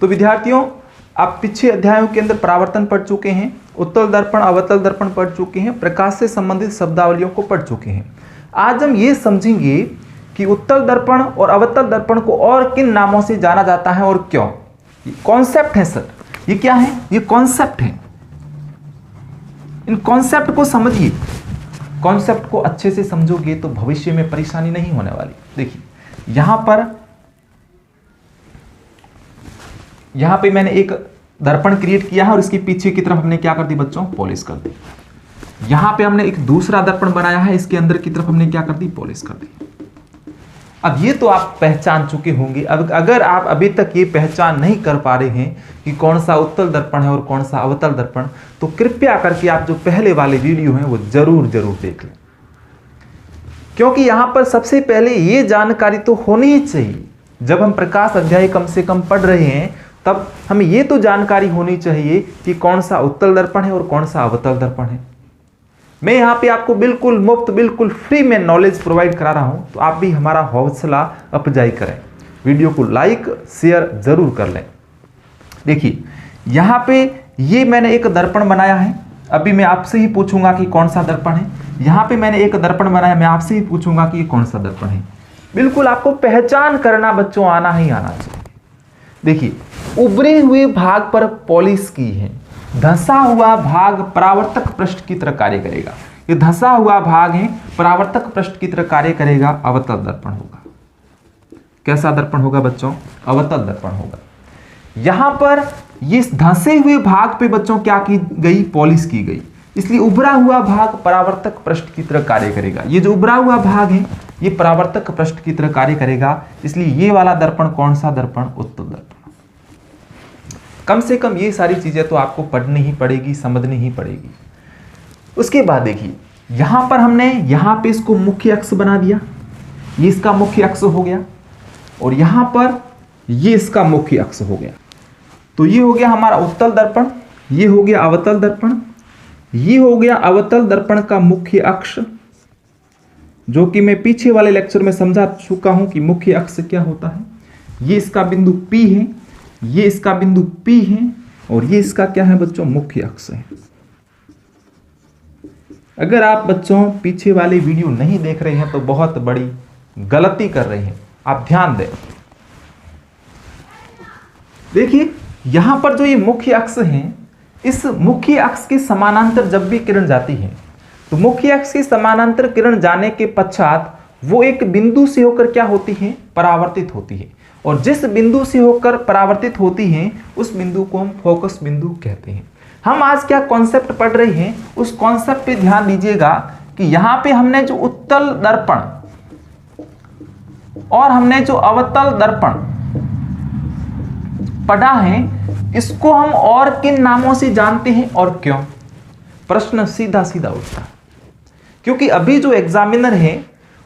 तो विद्यार्थियों, आप पिछले अध्यायों के अंदर परावर्तन पढ़ चुके हैं, उत्तल दर्पण अवतल दर्पण पढ़ चुके हैं, प्रकाश से संबंधित शब्दावलियों को पढ़ चुके हैं। आज हम ये समझेंगे कि उत्तल दर्पण और अवतल दर्पण को और किन नामों से जाना जाता है और क्यों। ये कॉन्सेप्ट है सर, ये क्या है? ये कॉन्सेप्ट है। इन कॉन्सेप्ट को समझिए, कॉन्सेप्ट को अच्छे से समझोगे तो भविष्य में परेशानी नहीं होने वाली। देखिए यहां पे मैंने एक दर्पण क्रिएट किया है और इसके पीछे की तरफ हमने क्या कर दी बच्चों? पॉलिश कर दी। यहां पे हमने एक दूसरा दर्पण बनाया है, इसके अंदर की तरफ हमने क्या कर दी? पॉलिश कर दी। अब ये तो आप पहचान चुके होंगे। अब अगर आप अभी तक ये पहचान नहीं कर पा रहे हैं कि कौन सा उत्तल दर्पण है और कौन सा अवतल दर्पण, तो कृपया करके आप जो पहले वाले वीडियो हैं वो जरूर देख लें, क्योंकि यहां पर सबसे पहले ये जानकारी तो होनी ही चाहिए। जब हम प्रकाश अध्याय कम से कम पढ़ रहे हैं तब हमें ये तो जानकारी होनी चाहिए कि कौन सा उत्तल दर्पण है और कौन सा अवतल दर्पण है। मैं यहाँ पे आपको बिल्कुल मुफ्त, बिल्कुल फ्री में नॉलेज प्रोवाइड करा रहा हूँ, तो आप भी हमारा हौसला अफजाई करें, वीडियो को लाइक शेयर जरूर कर लें। देखिए यहाँ पे ये मैंने एक दर्पण बनाया है। अभी मैं आपसे ही पूछूंगा कि कौन सा दर्पण है। यहाँ पे मैंने एक दर्पण बनाया, मैं आपसे ही पूछूंगा कि ये कौन सा दर्पण है। बिल्कुल आपको पहचान करना बच्चों आना ही आना चाहिए। देखिए उभरे हुए भाग पर पॉलिश की है, धंसा हुआ भाग परावर्तक पृष्ठ की तरह कार्य करेगा। ये धंसा हुआ भाग है, परावर्तक पृष्ठ की तरह कार्य करेगा, अवतल दर्पण होगा। कैसा दर्पण होगा बच्चों? अवतल दर्पण होगा। यहां पर ये धंसे हुए भाग पे बच्चों क्या की गई? पॉलिश की गई, इसलिए उभरा हुआ भाग परावर्तक पृष्ठ की तरह कार्य करेगा। ये जो उभरा हुआ भाग है ये परावर्तक पृष्ठ की तरह कार्य करेगा, इसलिए ये वाला दर्पण कौन सा दर्पण? उत्तल दर्पण। कम से कम ये सारी चीजें तो आपको पढ़नी ही पड़ेगी, समझनी ही पड़ेगी। उसके बाद देखिए यहां पर हमने यहां पे इसको मुख्य अक्ष बना दिया, ये इसका मुख्य अक्ष हो गया, और यहां पर ये इसका मुख्य अक्ष हो गया। तो ये हो गया हमारा उत्तल दर्पण, ये हो गया अवतल दर्पण, ये हो गया अवतल दर्पण का मुख्य अक्ष, जो कि मैं पीछे वाले लेक्चर में समझा चुका हूं कि मुख्य अक्ष क्या होता है। ये इसका बिंदु P है, ये इसका बिंदु P है, और ये इसका क्या है बच्चों? मुख्य अक्ष है। अगर आप बच्चों पीछे वाले वीडियो नहीं देख रहे हैं तो बहुत बड़ी गलती कर रहे हैं, आप ध्यान दें। देखिए यहां पर जो ये मुख्य अक्ष है, इस मुख्य अक्ष के समानांतर जब भी किरण जाती है तो मुख्य अक्ष के समानांतर किरण जाने के पश्चात वो एक बिंदु से होकर क्या होती है? परावर्तित होती है, और जिस बिंदु से होकर परावर्तित होती हैं उस बिंदु को हम फोकस बिंदु कहते हैं। हम आज क्या कॉन्सेप्ट पढ़ रहे हैं उस कॉन्सेप्ट पे ध्यान दीजिएगा कि यहां पे हमने जो उत्तल दर्पण और हमने जो अवतल दर्पण पढ़ा है, इसको हम और किन नामों से जानते हैं और क्यों? प्रश्न सीधा सीधा उठता है, क्योंकि अभी जो एग्जामिनर हैं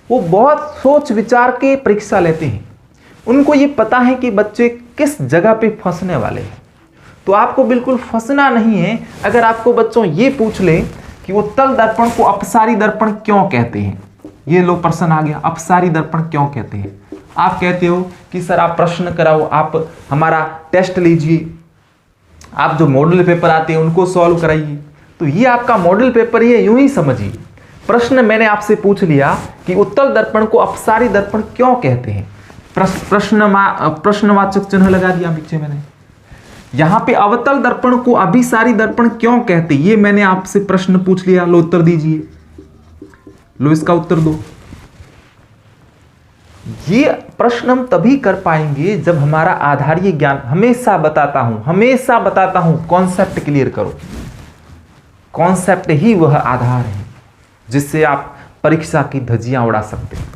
वो बहुत सोच विचार के परीक्षा लेते हैं। उनको ये पता है कि बच्चे किस जगह पे फंसने वाले हैं, तो आपको बिल्कुल फंसना नहीं है। अगर आपको बच्चों ये पूछ ले कि उत्तल दर्पण को अपसारी दर्पण क्यों कहते हैं, ये लो प्रश्न आ गया, अपसारी दर्पण क्यों कहते हैं, आप कहते हो कि सर आप प्रश्न कराओ, आप हमारा टेस्ट लीजिए, आप जो मॉडल पेपर आते हैं उनको सॉल्व कराइए। तो ये आपका मॉडल पेपर ही है, यूं ही समझिए। प्रश्न मैंने आपसे पूछ लिया कि उत्तल दर्पण को अपसारी दर्पण क्यों कहते हैं, प्रश्नवाचक चिन्ह लगा दिया पीछे मैंने। यहां पे अवतल दर्पण को अभिसारी दर्पण क्यों कहते हैं, ये मैंने आपसे प्रश्न पूछ लिया, लो उत्तर दीजिए, लो इसका उत्तर दो। ये प्रश्न हम तभी कर पाएंगे जब हमारा आधारीय ज्ञान, हमेशा बताता हूं कॉन्सेप्ट क्लियर करो। कॉन्सेप्ट ही वह आधार है जिससे आप परीक्षा की धज्जियां उड़ा सकते हैं।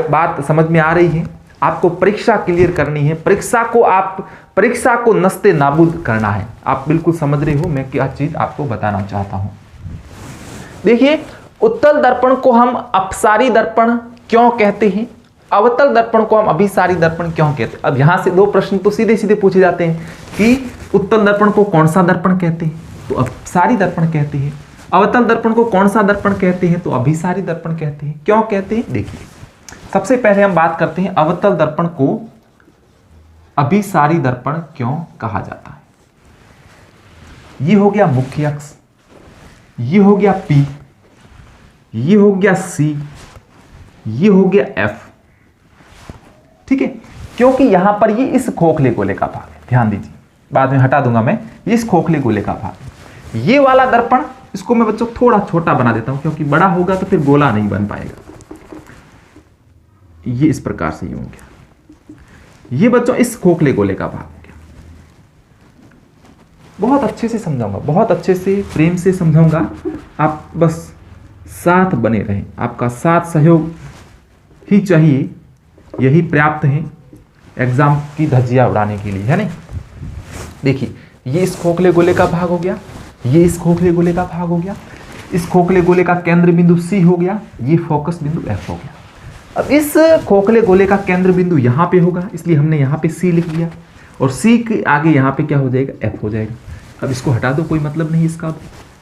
बात समझ में आ रही है? आपको परीक्षा क्लियर करनी है, परीक्षा को नस्ते नाबूद करना है। आप बिल्कुल समझ रहे हो मैं क्या चीज आपको बताना चाहता हूं। देखिए उत्तल दर्पण को हम अपसारी दर्पण क्यों कहते हैं, अवतल दर्पण को हम अभिसारी दर्पण क्यों कहते हैं। अब यहां से दो प्रश्न तो सीधे सीधे पूछे जाते हैं कि उत्तल दर्पण को कौन सा दर्पण कहते हैं, तो अपसारी दर्पण कहते हैं। अवतल दर्पण को कौन सा दर्पण कहते हैं, तो अभिसारी दर्पण कहते हैं। क्यों कहते हैं? देखिए सबसे पहले हम बात करते हैं अवतल दर्पण को अभिसारी दर्पण क्यों कहा जाता है? ये हो गया मुख्य अक्ष, ये हो गया P, ये हो गया C, ये हो गया F। ठीक है, क्योंकि यहां पर ये इस खोखले गोले का भाग है, ध्यान दीजिए, बाद में हटा दूंगा मैं, ये इस खोखले गोले का भाग है। ये वाला दर्पण, इसको मैं बच्चों थोड़ा छोटा बना देता हूं, क्योंकि बड़ा होगा तो फिर गोला नहीं बन पाएगा। ये इस प्रकार से यूं हो गया, ये बच्चों इस खोखले गोले का भाग हो गया। बहुत अच्छे से समझाऊंगा, बहुत अच्छे से प्रेम से समझाऊंगा, आप बस साथ बने रहें, आपका साथ सहयोग ही चाहिए, यही पर्याप्त है एग्जाम की धज्जियां उड़ाने के लिए, है नहीं। देखिए, ये इस खोखले गोले का भाग हो गया, ये इस खोखले गोले का भाग हो गया, इस खोखले गोले का केंद्र बिंदु C हो गया, ये फोकस बिंदु F हो गया। अब इस खोखले गोले का केंद्र बिंदु यहां पे होगा, इसलिए हमने यहां पे C लिख दिया, और C के आगे यहां पे क्या हो जाएगा, F हो जाएगा। अब इसको हटा दो, कोई मतलब नहीं इसका,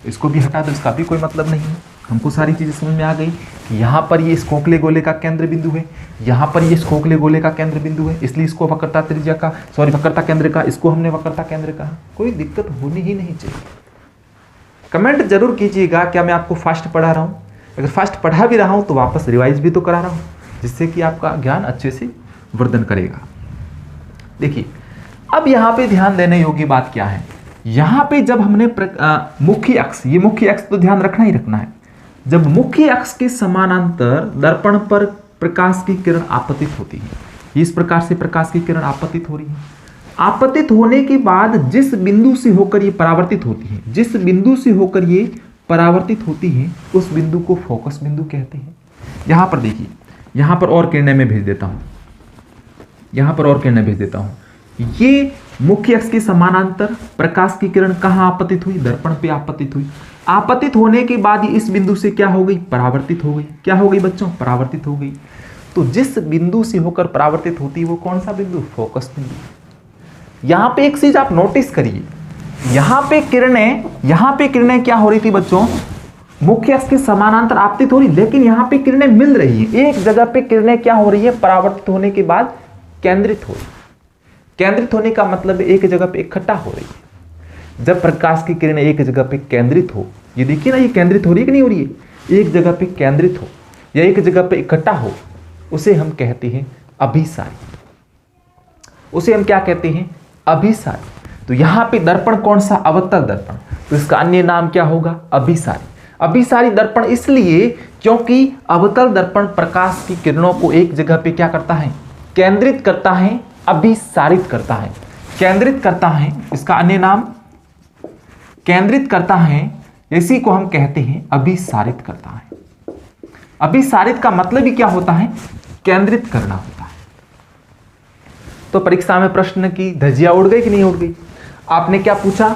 इसको भी हटा दो, इसका भी कोई मतलब नहीं है। हमको सारी चीजें समझ में आ गई कि यहाँ पर ये इस खोखले गोले का केंद्र बिंदु है, यहाँ पर ये इस खोखले गोले का केंद्र बिंदु है, इसलिए इसको वक्रता त्रिज्या का, सॉरी वक्रता केंद्र का, इसको हमने वक्रता केंद्र कहा। कोई दिक्कत होनी ही नहीं चाहिए। कमेंट जरूर कीजिएगा क्या मैं आपको फास्ट पढ़ा रहा हूँ, अगर फास्ट पढ़ा भी रहा हूँ तो वापस रिवाइज भी तो करा रहा हूँ, जिससे कि आपका ज्ञान अच्छे से वर्धन करेगा। देखिए, अब यहाँ पे ध्यान देने योग्य बात क्या है, यहाँ पे जब हमने मुख्य अक्ष, ये मुख्य अक्ष तो ध्यान रखना ही रखना है, जब मुख्य अक्ष के समानांतर दर्पण पर प्रकाश की किरण आपतित होती है, इस प्रकार से प्रकाश की किरण आपतित हो रही है, आपतित होने के बाद जिस बिंदु से होकर ये परावर्तित होती है, जिस बिंदु से होकर ये परावर्तित होती है, उस बिंदु को फोकस बिंदु कहते हैं। यहां पर देखिए, यहां पर और किरणें मैं भेज देता हूं, यहां पर और किरणें भेज देता हूं। ये मुख्य अक्ष के समानांतर प्रकाश की किरण कहां आपतित हुई, दर्पण पे आपतित हुई। आपतित होने के बाद इस बिंदु से क्या हो गई, परावर्तित हो गई। क्या हो गई बच्चों, परावर्तित हो गई। तो जिस बिंदु से होकर परावर्तित होती है वो कौन सा बिंदु, फोकस बिंदु। यहां पे एक चीज आप नोटिस करिए, यहां पे किरणें क्या हो रही थी बच्चों, मुख्य अक्ष के समानांतर आपतित हो रही, लेकिन यहां पे किरणें मिल रही है, एक जगह पे किरणें क्या हो रही है, परावर्तित होने के बाद केंद्रित हो रही। केंद्रित होने का मतलब एक जगह पे इकट्ठा हो रही है। जब प्रकाश की किरणें एक जगह पे केंद्रित हो, ये देखिए ना, ये केंद्रित हो रही है कि नहीं हो रही है, एक जगह पे केंद्रित हो या एक जगह पे इकट्ठा हो, उसे हम कहते हैं अभिसारी। उसे हम क्या कहते हैं, अभिसारी। तो यहां पे दर्पण कौन सा, अवतल दर्पण, तो इसका अन्य नाम क्या होगा, अभिसारी। अभिसारी दर्पण इसलिए क्योंकि अवतल दर्पण प्रकाश की किरणों को एक जगह पे क्या करता है, केंद्रित करता है, अभिसारित करता है, केंद्रित करता है, इसका अन्य नाम केंद्रित करता है, इसी को हम कहते हैं अभिसारित करता है। अभिसारित का मतलब ही क्या होता है, केंद्रित करना होता है। तो परीक्षा में प्रश्न की धज्जियां उड़ गई कि नहीं उड़ गई। आपने क्या पूछा,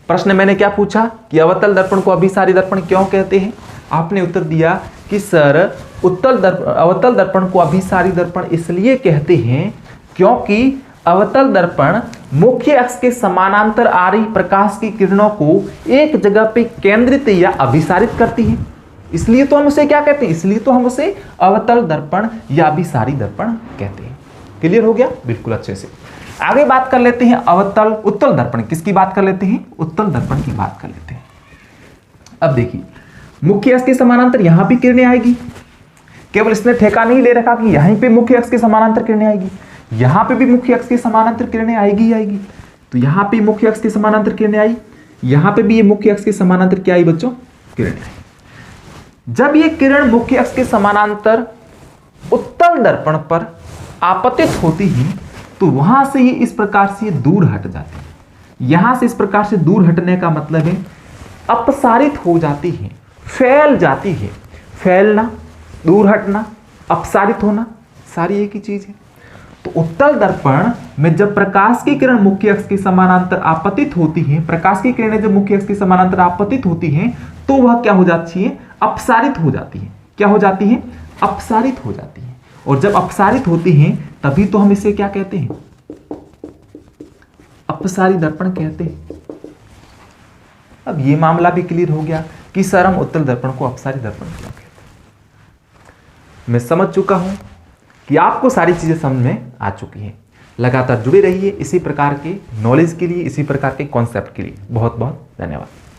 प्रश्न मैंने क्या पूछा कि अवतल दर्पण को अभिसारी दर्पण क्यों कहते हैं, आपने उत्तर दिया कि सर अवतल दर्पण को अभिसारी दर्पण इसलिए कहते हैं क्योंकि अवतल दर्पण मुख्य अक्ष के समानांतर आ रही प्रकाश की किरणों को एक जगह पे केंद्रित या अभिसारित करती है, इसलिए तो हम उसे क्या कहते हैं, इसलिए तो हम उसे अवतल दर्पण या अभिसारी दर्पण कहते हैं। क्लियर हो गया, बिल्कुल अच्छे से। आगे बात कर लेते हैं उत्तल दर्पण, किसकी बात कर लेते हैं, उत्तल दर्पण की बात कर लेते हैं। अब देखिए, मुख्य अक्ष के समानांतर यहां भी किरणें आएगी, केवल इसने ठेका नहीं ले रखा कि यहीं पे मुख्य अक्ष के समानांतर किरणें आएगी, यहां पे भी मुख्य अक्ष के समानांतर किरणें आएगी ही आएगी। तो यहां पे मुख्य अक्ष के समानांतर किरणें आई, यहां पे भी ये मुख्य अक्ष के समानांतर क्या आई बच्चों, किरणें आई। जब ये किरण मुख्य अक्ष के समानांतर उत्तल दर्पण पर आपतित होती है तो वहां से ही इस प्रकार से दूर हट जाती है। यहां से इस प्रकार से दूर हटने का मतलब है अपसारित हो जाती है, फैल जाती है। फैलना, दूर हटना, अपसारित होना, सारी एक ही चीज है। तो उत्तल दर्पण में जब प्रकाश की किरण मुख्य अक्ष के समानांतर आपतित होती है, प्रकाश की किरणें जब मुख्य अक्ष के समानांतर आपतित होती हैं तो वह क्या हो जाती है, अपसारित हो जाती है। क्या हो जाती है, अपसारित हो जाती है। और जब अपसारित होती हैं तभी तो हम इसे क्या कहते हैं, अपसारी दर्पण कहते हैं। अब ये मामला भी क्लियर हो गया कि सर हम उत्तल दर्पण को अपसारी दर्पण क्यों कहते हैं। मैं समझ चुका हूं कि आपको सारी चीजें समझ में आ चुकी हैं, लगातार जुड़े रहिए इसी प्रकार के नॉलेज के लिए, इसी प्रकार के कॉन्सेप्ट के लिए। बहुत बहुत धन्यवाद।